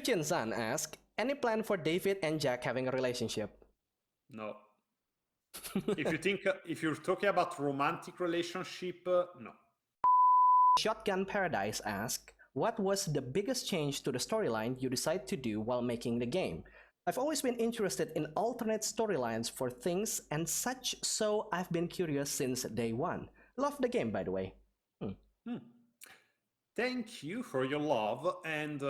Yuchin-san asks, any plan for David and Jack having a relationship? No. If you're talking about romantic relationship, no. ShotgunParadise asks, what was the biggest change to the storyline you decided to do while making the game? I've always been interested in alternate storylines for things and such, so I've been curious since day one. Love the game, by the way. Thank you for your love. And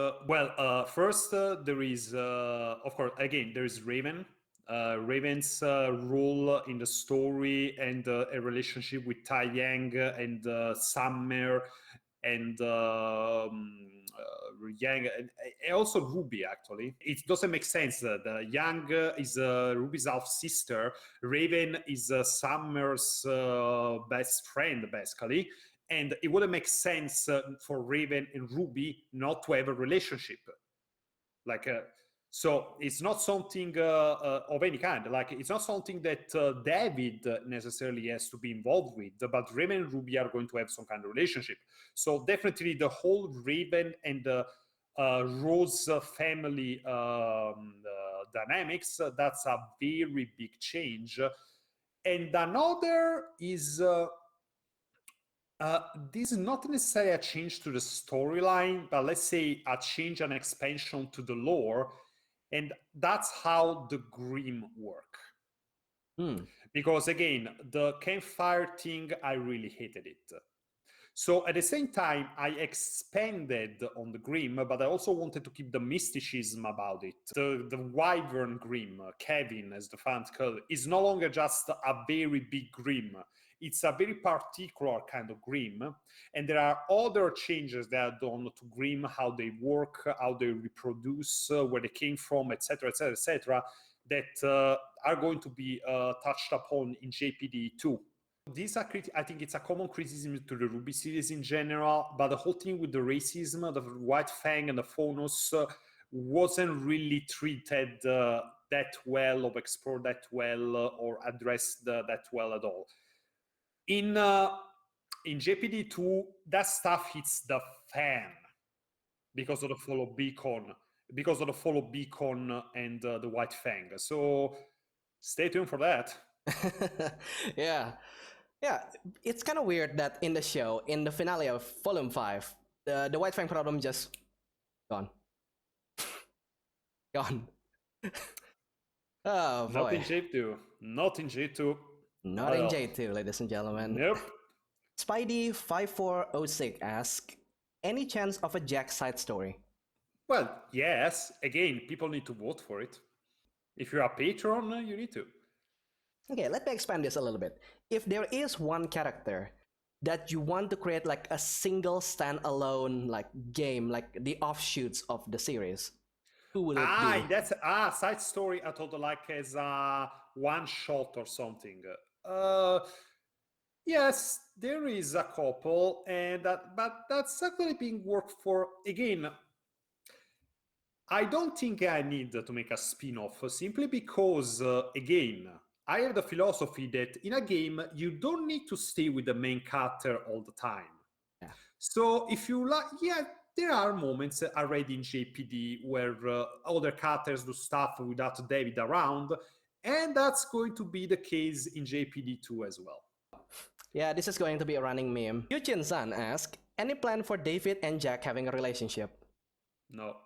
first there is, of course, again, there is Raven. Raven's role in the story and a relationship with Tai Yang and Summer and Yang and also RWBY. Actually, it doesn't make sense. The Yang is RWBY's half sister. Raven is Summer's best friend, basically. And it wouldn't make sense for Raven and RWBY not to have a relationship. So it's not something of any kind. Like, it's not something that David necessarily has to be involved with, but Raven and RWBY are going to have some kind of relationship. So definitely the whole Raven and Rose family dynamics, that's a very big change. And another is... this is not necessarily a change to the storyline, but let's say a change, an expansion to the lore, and that's how the Grimm work. Because again, the campfire thing, I really hated it. So at the same time, I expanded on the Grimm, but I also wanted to keep the mysticism about it. The Wyvern Grimm, Kevin as the fans call it, is no longer just a very big Grimm. It's a very particular kind of Grimm, and there are other changes that are done to Grimm, how they work, how they reproduce, where they came from, etc., etc., etc., that are going to be touched upon in JPDE 2. These are, I think it's a common criticism to the RWBY series in general, but the whole thing with the racism, the White Fang and the Phonos wasn't really treated that well, or explored that well, or addressed that well at all. In JPD 2, that stuff hits the fan because of the follow beacon, and the White Fang. So stay tuned for that. Yeah, it's kind of weird that in the show, in the finale of Volume 5, the White Fang problem just gone. Gone. Oh boy. Not in J2. Not in J2. Not in J2, ladies and gentlemen. Nope. Spidey5406 asks, any chance of a Jack side story? Well, yes. Again, people need to vote for it. If you're a patron, you need to. Okay, let me expand this a little bit. If there is one character that you want to create like a single standalone like game, like the offshoots of the series, who would it be? That's side story. I thought like as a one shot or something. Yes, there is a couple, and but that's actually being worked for. Again, I don't think I need to make a spin-off simply because, again, I have the philosophy that in a game, you don't need to stay with the main character all the time. Yeah. So if you like, yeah, there are moments already in JPD where other characters do stuff without David around, and that's going to be the case in JPD 2 as well. Yeah, this is going to be a running meme. Yuchin-san asks, any plan for David and Jack having a relationship? No.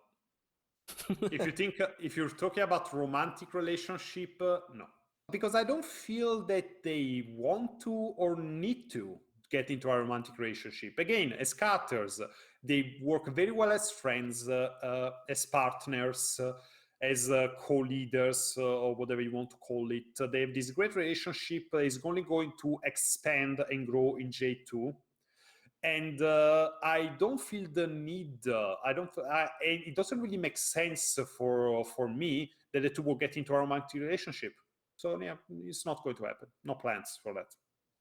If you're talking about romantic relationship, no. Because I don't feel that they want to or need to get into a romantic relationship. Again, as characters, they work very well as friends, as partners, as co-leaders, or whatever you want to call it. They have this great relationship. Is only going to expand and grow in J2. And I don't feel the need. It doesn't really make sense for me that the two will get into a romantic relationship. So yeah, it's not going to happen. No plans for that.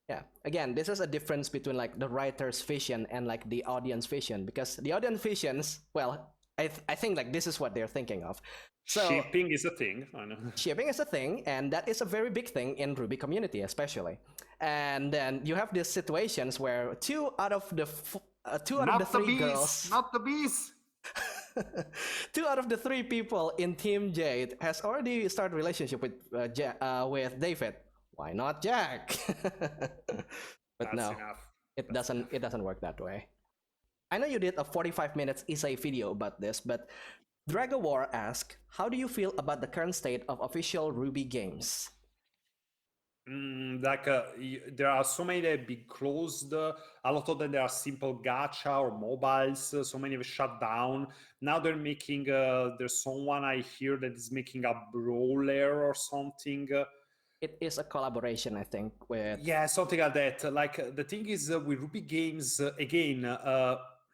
Yeah. Again, this is a difference between like the writer's vision and like the audience vision, because the audience visions, well, I think like this is what they're thinking of. So, shipping is a thing. I know. Shipping is a thing, and that is a very big thing in RWBY community, especially. And then you have these situations where two out of the three girls, not the bees. Two out of the three people in Team Jade has already started relationship with David. Why not Jack? But That's no, enough. it That's doesn't. enough. It doesn't work that way. I know you did a 45 minutes essay video about this, but Drago War asks, how do you feel about the current state of official RWBY games? There are so many that have been closed. A lot of them they are simple gacha or mobiles. So many have shut down. Now they're making. There's someone I hear that is making a brawler or something. It is a collaboration, I think, with Yeah, something like that. The thing is with RWBY games again.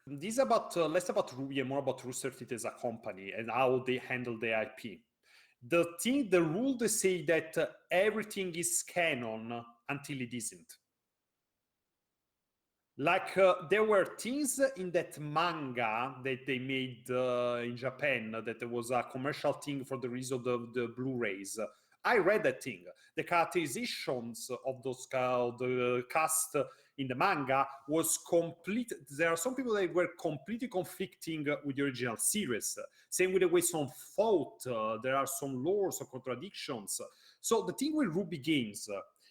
This is about less about RWBY and more about Rooster Teeth as a company and how they handle the IP. The rule they say that everything is canon until it isn't. There were things in that manga that they made in Japan that was a commercial thing for the release of the Blu-rays. I read that thing. The characterizations of the cast in the manga was complete. There are some people that were completely conflicting with the original series. Same with the way some fought. There are some lores or contradictions. So the thing with RWBY games,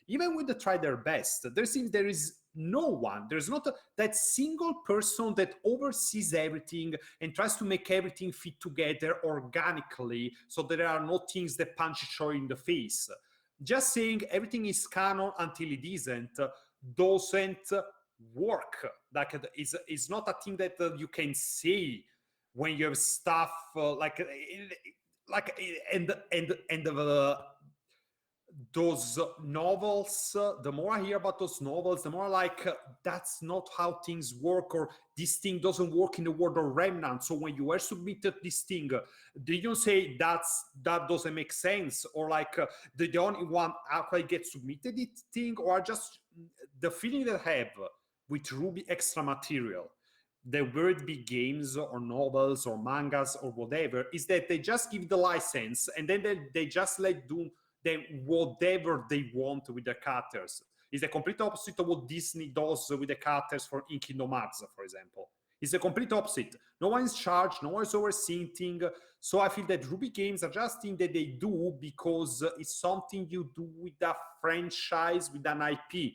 even when they try their best, there is no one. There's not that single person that oversees everything and tries to make everything fit together organically so there are no things that punch each other in the face. Just saying everything is canon until it isn't doesn't work. It's not a thing that you can say when you have stuff those novels, the more I hear about those novels, the more that's not how things work, or this thing doesn't work in the world of Remnant. So when you were submitted this thing, did you say that doesn't make sense, or the only one actually gets submitted it thing, or just the feeling that I have with RWBY extra material, the word big games or novels or mangas or whatever, is that they just give the license and then they just do them whatever they want with the characters. It's the complete opposite of what Disney does with the characters for in Kingdom Hearts, for example. It's the complete opposite. No one is charged, no one is overseeing things. So I feel that RWBY games are just things that they do because it's something you do with a franchise, with an IP.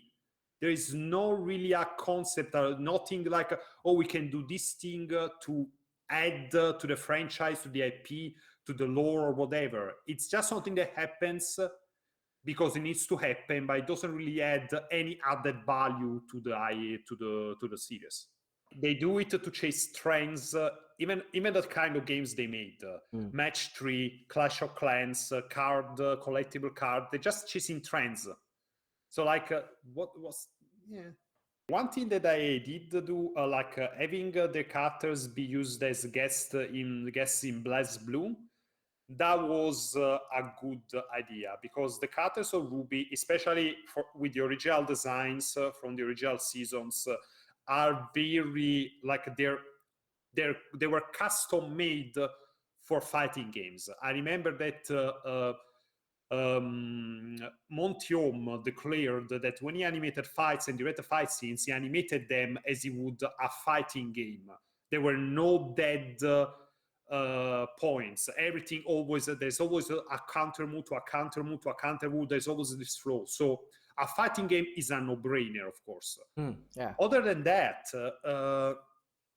There is no really a concept, nothing like, oh, we can do this thing to add to the franchise, to the IP, to the lore or whatever. It's just something that happens because it needs to happen, but it doesn't really add any added value to the series. They do it to chase trends, even that kind of games they made. Match 3, Clash of Clans, collectible card, they're just chasing trends. So what was, yeah. One thing that I did do, having the characters be used as guests in BlazBlue, that was a good idea, because the characters of RWBY, especially with the original designs from the original seasons, are very they were custom made for fighting games. I remember that Monty Oum declared that when he animated fights and directed fight scenes, he animated them as he would a fighting game. There were no dead points. Everything there's always a counter move to a counter move to a counter move. There's always this flow. So a fighting game is a no-brainer, of course. Yeah. Other than that,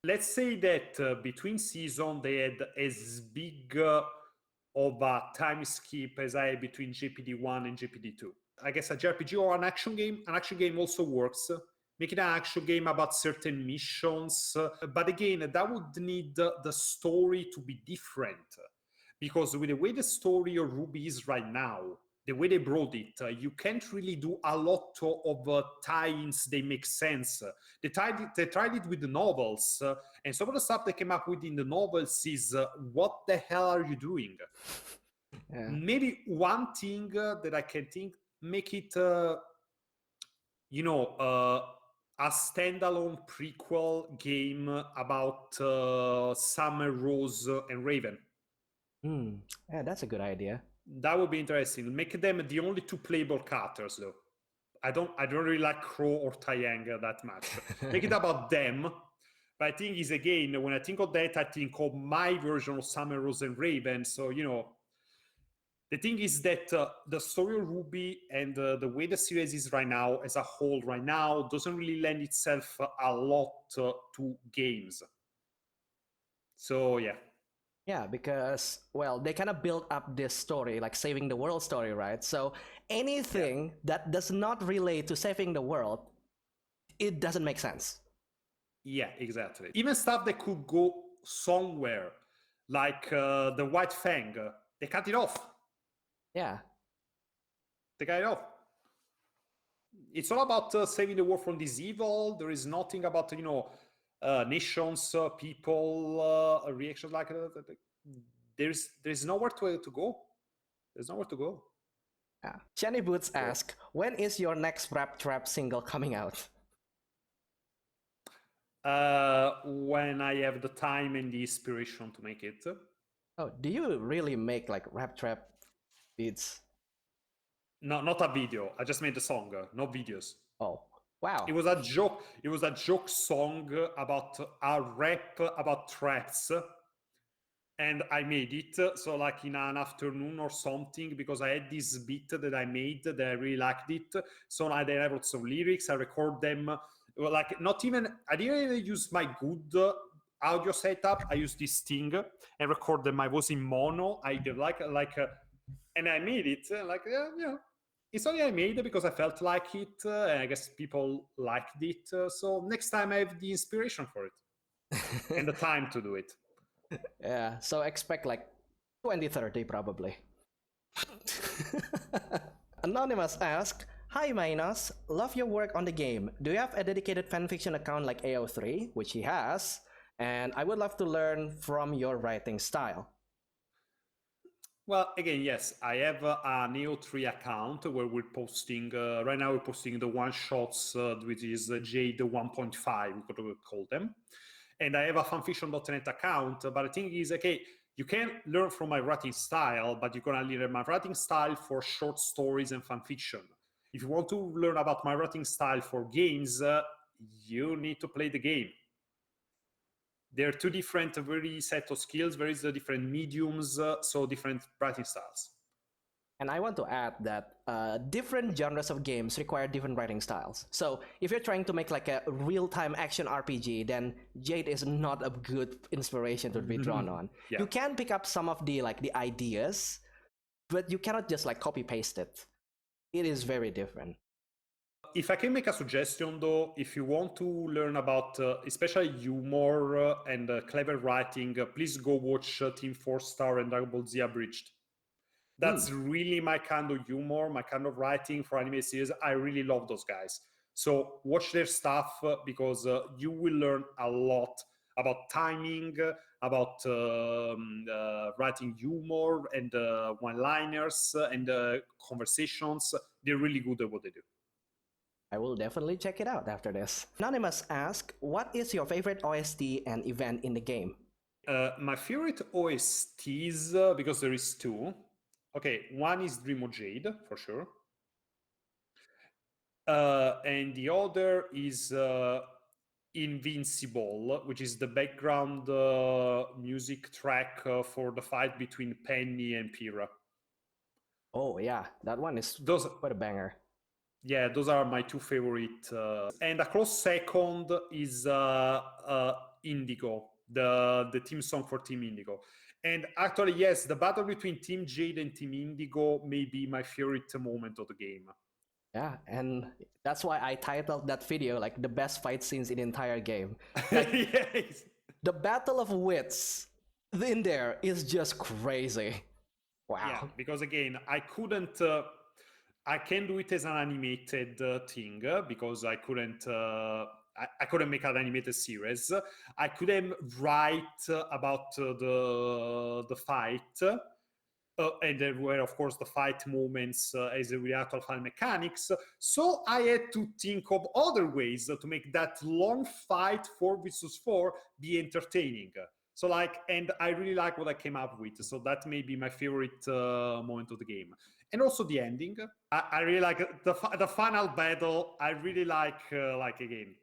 let's say that between seasons they had as big of a time skip as I had between JPD 1 and JPD 2. I guess a JRPG or an action game also works. Making an action game about certain missions. But again, that would need the story to be different. Because with the way the story of RWBY is right now, the way they brought it, you can't really do a lot of tie-ins that make sense. They tried it with the novels, and some of the stuff they came up with in the novels is, what the hell are you doing? Yeah. Maybe one thing that I can think, make it, a standalone prequel game about Summer, Rose, and Raven. Yeah, that's a good idea. That would be interesting. Make them the only two playable characters, though. I don't really like Crow or Taiyang that much. Make it about them. But I think is again, when I think of that, I think of my version of Summer Rose and Raven. So, you know, the thing is that the story of RWBY and the way the series is right now, as a whole, right now, doesn't really lend itself a lot to games. So, yeah. Yeah, because, well, they kind of build up this story, like saving the world story, right? So anything that does not relate to saving the world, it doesn't make sense. Yeah, exactly. Even stuff that could go somewhere, like the White Fang, they cut it off. Yeah. They cut it off. It's all about saving the world from this evil. There is nothing about, you know, nations, people, reactions like that. There's nowhere to go. There's nowhere to go. Yeah. ShinyBoots ask, when is your next rap trap single coming out? When I have the time and the inspiration to make it. Oh, do you really make like rap trap beats? No, not a video. I just made the song, no videos. Oh, wow. It was a joke. It was a joke song about a rap about traps, and I made it. So like in an afternoon or something, because I had this beat that I made that I really liked it. So I wrote some lyrics. I record them. Well, like not even. I didn't even use my good audio setup. I used this thing and record them. I was in mono. I did and I made it. It's only I made it because I felt like it, and I guess people liked it. So next time I have the inspiration for it and the time to do it. Yeah, so expect like 2030 probably. Anonymous asked, hi Meinos, love your work on the game. Do you have a dedicated fanfiction account like AO3, which he has? And I would love to learn from your writing style. Well, again, yes, I have a Neo3 account where we're posting, right now we're posting the one-shots, which is Jade 1.5, we could call them. And I have a fanfiction.net account, but the thing is, okay, you can learn from my writing style, but you're gonna learn my writing style for short stories and fanfiction. If you want to learn about my writing style for games, you need to play the game. They're two different, very set of skills, very different mediums, so different writing styles. And I want to add that different genres of games require different writing styles. So if you're trying to make like a real-time action RPG, then Jade is not a good inspiration to be drawn on. Yeah. You can pick up some of the ideas, but you cannot just like copy paste it. It is very different. If I can make a suggestion though, if you want to learn about especially humor and clever writing, please go watch Team 4-Star and Dragon Ball Z Abridged. That's really my kind of humor, my kind of writing for anime series. I really love those guys. So watch their stuff because you will learn a lot about timing, about writing humor and one-liners and conversations. They're really good at what they do. I will definitely check it out after this. Anonymous asked, what is your favorite OST and event in the game? My favorite OSTs, because there is two. Okay, one is Dream of Jade, for sure. And the other is Invincible, which is the background music track for the fight between Penny and Pyrrha. Oh yeah, that one is quite a banger. Yeah, those are my two favorite. And a close second is Indigo, the theme song for Team Indigo. And actually, yes, the battle between Team Jade and Team Indigo may be my favorite moment of the game. Yeah, and that's why I titled that video like the best fight scenes in the entire game. Like, yes. The Battle of Wits in there is just crazy. Wow. Yeah, because again, I couldn't... I can do it as an animated thing because I couldn't make an animated series. I couldn't write about the fight, and there were of course the fight moments as a actual fight mechanics. So I had to think of other ways to make that long fight 4 versus 4 be entertaining. So and I really like what I came up with. So that may be my favorite moment of the game. And also the ending. I really like the final battle. I really like again,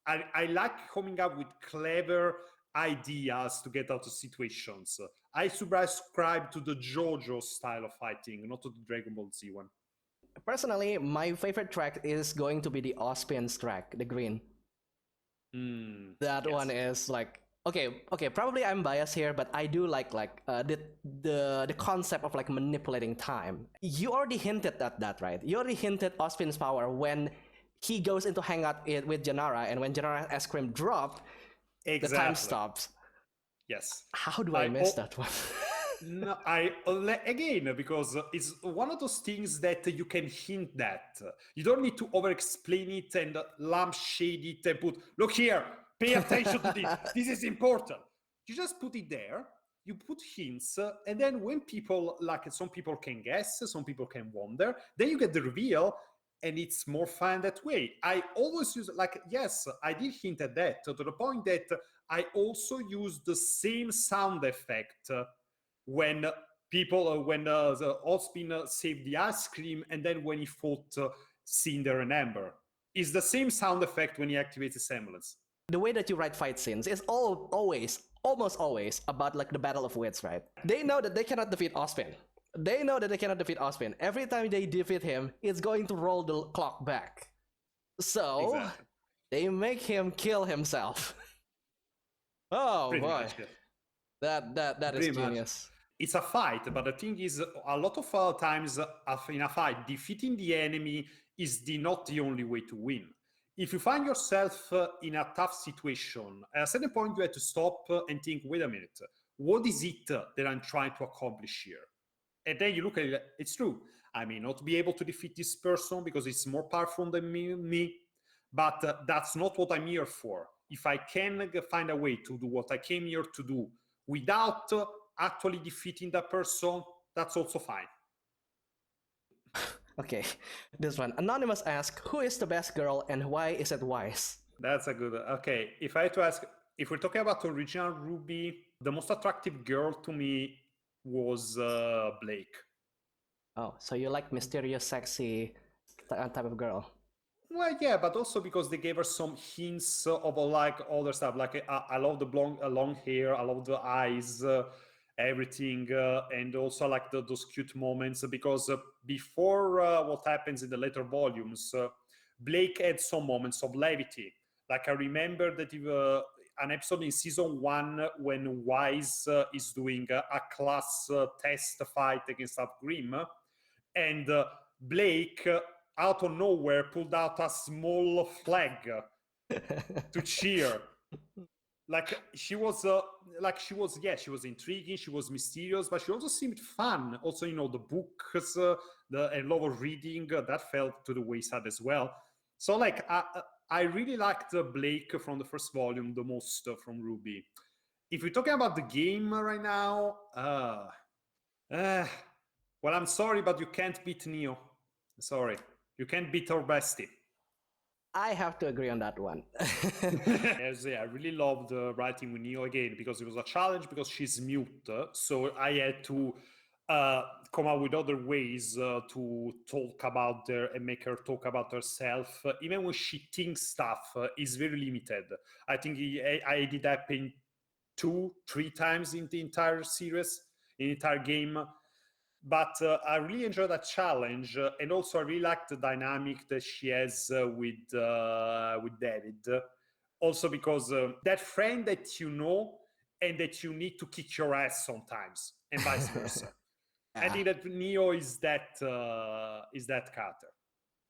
I like coming up with clever ideas to get out of situations. I subscribe to the JoJo style of fighting, not to the Dragon Ball Z one. Personally, my favorite track is going to be the Ospin's track, the green. That Yes. one is like okay. Probably I'm biased here, but I do like the concept of like manipulating time. You already hinted at that, right? You already hinted Ospin's power when he goes into hangout with Janara, and when Janara's ice cream dropped, the time stops. Yes. How do I miss that one? No, again, because it's one of those things that you can hint at. You don't need to over-explain it and lampshade it and put, look here, pay attention to this. This is important. You just put it there. You put hints, and then when people, like some people can guess, some people can wonder, then you get the reveal, and it's more fun that way. I always use, yes, I did hint at that, to the point that I also use the same sound effect when the Ospin saved the ice cream, and then when he fought Cinder and Amber. It's the same sound effect when he activates the semblance. The way that you write fight scenes is almost always about like the battle of wits, right? They know that they cannot defeat Ospin. Every time they defeat him, it's going to roll the clock back. So exactly. They make him kill himself. Oh pretty boy, that is genius. It's a fight, but the thing is, a lot of times in a fight, defeating the enemy is not the only way to win. If you find yourself in a tough situation, at a certain point you have to stop and think, wait a minute, what is it that I'm trying to accomplish here? And then you look at it, it's true. I may not be able to defeat this person because it's more powerful than me, but that's not what I'm here for. If I can find a way to do what I came here to do without actually defeating that person, that's also fine. Okay, this one. Anonymous asks, who is the best girl and why is it Weiss? That's a good... Okay, if I had to ask, if we're talking about original RWBY, the most attractive girl to me was Blake. Oh, so you like mysterious, sexy type of girl? Well, yeah, but also because they gave her some hints of like other stuff. Like I love the long hair, I love the eyes, everything, and also like those cute moments. Because before what happens in the later volumes, Blake had some moments of levity. Like I remember that an episode in season 1 when Weiss is doing a class test fight against Grim, and Blake out of nowhere pulled out a small flag to cheer. She was intriguing, she was mysterious, but she also seemed fun. Also, the books, and love of reading, that felt to the wayside as well. So I really liked Blake from the first volume the most from RWBY. If we're talking about the game right now, well, I'm sorry, but you can't beat Neo. Sorry. You can't beat our bestie. I have to agree on that one. Yes, yeah, I really loved writing with Neo again because it was a challenge, because she's mute. So I had to come up with other ways to talk about her and make her talk about herself. Even when she thinks stuff is very limited. I think I did happen 2-3 times in the entire series, in the entire game. But I really enjoyed that challenge, and also I really like the dynamic that she has with David. Also because that friend that you know and that you need to kick your ass sometimes, and vice versa. I think that Neo is that character.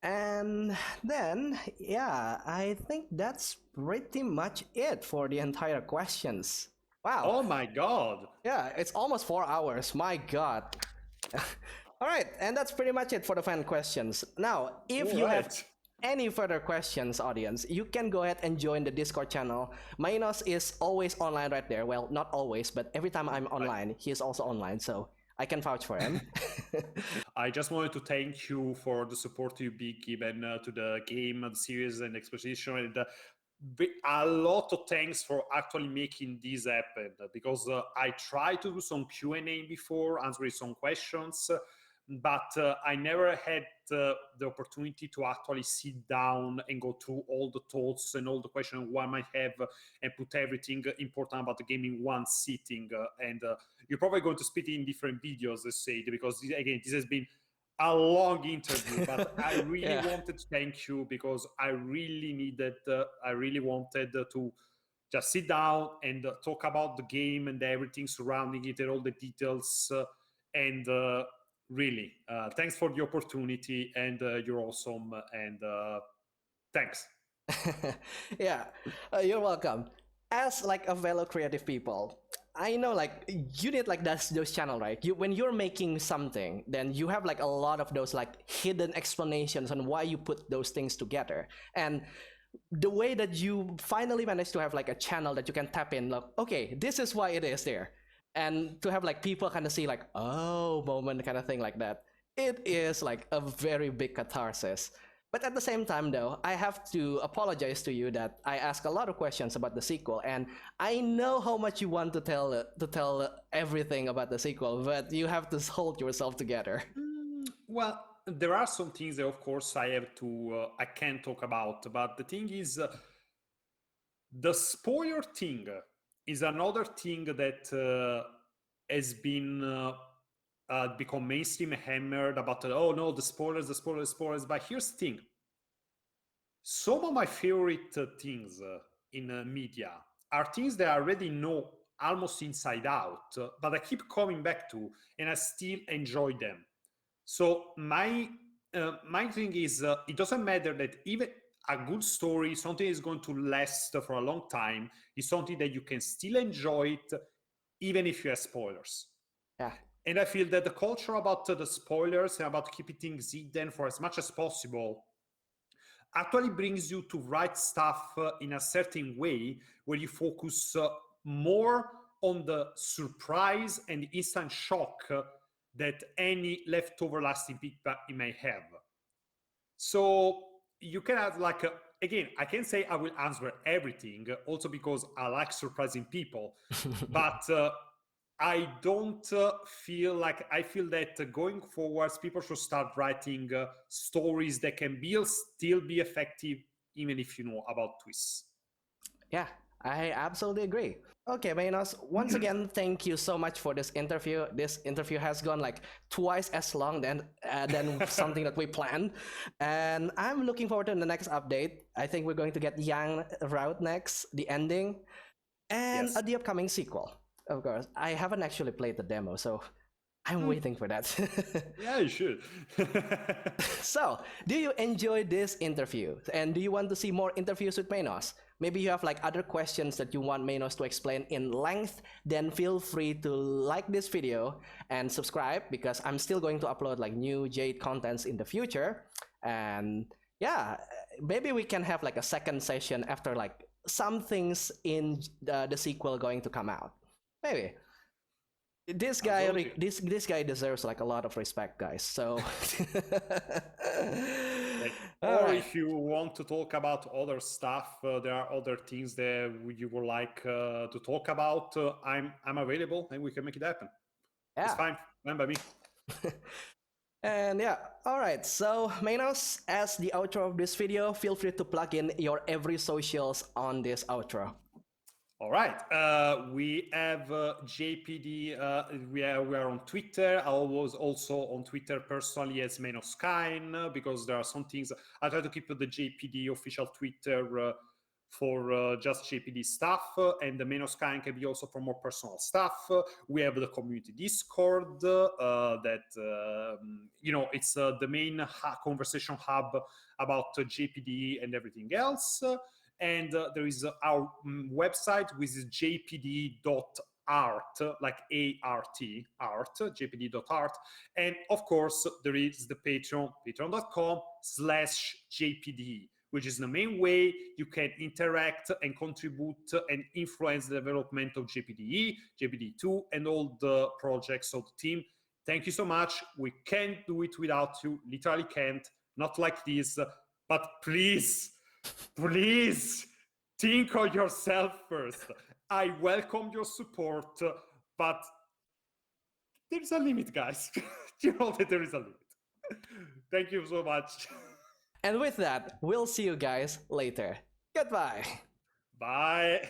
And then, yeah, I think that's pretty much it for the entire questions. Wow. Oh my god. Yeah, it's almost 4 hours. My god. All right, and that's pretty much it for the fan questions. Now, if you have any further questions, audience, you can go ahead and join the Discord channel. Meinos is always online right there. Well, not always, but every time I'm online, he is also online, so I can vouch for him. I just wanted to thank you for the support you've been given to the game, the series, and exposition, and a lot of thanks for actually making this happen, because I tried to do some Q&A before, answering some questions, but I never had the opportunity to actually sit down and go through all the thoughts and all the questions one might have and put everything important about the game in one sitting. And you're probably going to split it in different videos, let's say, because again, this has been a long interview, but I really wanted to thank you because I really needed, I really wanted to just sit down and talk about the game and everything surrounding it and all the details. And really, thanks for the opportunity, and you're awesome. And thanks. Yeah, you're welcome. As like a fellow creative people, I know like you need like those channel, right? When you're making something, then you have like a lot of those like hidden explanations on why you put those things together. And the way that you finally managed to have like a channel that you can tap in, like, okay, this is why it is there. And to have like people kind of see like, oh, moment kind of thing like that. It is like a very big catharsis. But at the same time, though, I have to apologize to you that I ask a lot of questions about the sequel, and I know how much you want to tell everything about the sequel, but you have to hold yourself together. Well, there are some things that, of course, I can't talk about. But the thing is, the spoiler thing is another thing that has been become mainstream hammered about. Oh no, the spoilers, the spoilers, the spoilers. But here's the thing: some of my favorite things in media are things that I already know almost inside out, but I keep coming back to, and I still enjoy them. So my thing is, it doesn't matter that even a good story, something is going to last for a long time, is something that you can still enjoy it, even if you have spoilers. Yeah. And I feel that the culture about the spoilers and about keeping things hidden for as much as possible actually brings you to write stuff in a certain way where you focus more on the surprise and instant shock that any leftover lasting feedback you may have. So you can have like, again, I can say I will answer everything, also because I like surprising people, but I don't feel like, I feel that going forwards, people should start writing stories that can still be effective, even if you know about twists. Yeah, I absolutely agree. Okay, Meinos, once again, thank you so much for this interview. This interview has gone like twice as long than something that we planned. And I'm looking forward to the next update. I think we're going to get Yang route next, the ending, and the upcoming sequel. Of course, I haven't actually played the demo, so I'm waiting for that. Yeah, you should. So, do you enjoy this interview? And do you want to see more interviews with Meinos? Maybe you have like other questions that you want Meinos to explain in length, then feel free to like this video and subscribe, because I'm still going to upload like new Jade contents in the future. And yeah, maybe we can have like a second session after like some things in the sequel going to come out. Maybe. This guy, this guy deserves like a lot of respect, guys. So, if you want to talk about other stuff, there are other things that you would like to talk about. I'm available, and we can make it happen. Yeah. It's fine by me. And yeah, all right. So Meinos, as the outro of this video, feel free to plug in your every socials on this outro. All right, we have JPD, we are on Twitter. I was also on Twitter personally as Meinos Kaen, because there are some things, I try to keep the JPD official Twitter for just JPD stuff, and the Meinos Kaen can be also for more personal stuff. We have the community Discord that, you know, it's the main conversation hub about JPD and everything else. And there is our website, which is jpd.art, like A-R-T, art, jpd.art. And of course, there is the Patreon, patreon.com/jpd, which is the main way you can interact and contribute and influence the development of JPDE, JPD2, and all the projects of the team. Thank you so much. We can't do it without you, literally can't, not like this, but please, please think of yourself first. I welcome your support, but there's a limit, guys. You know that there is a limit. Thank you so much. And with that, we'll see you guys later. Goodbye. Bye.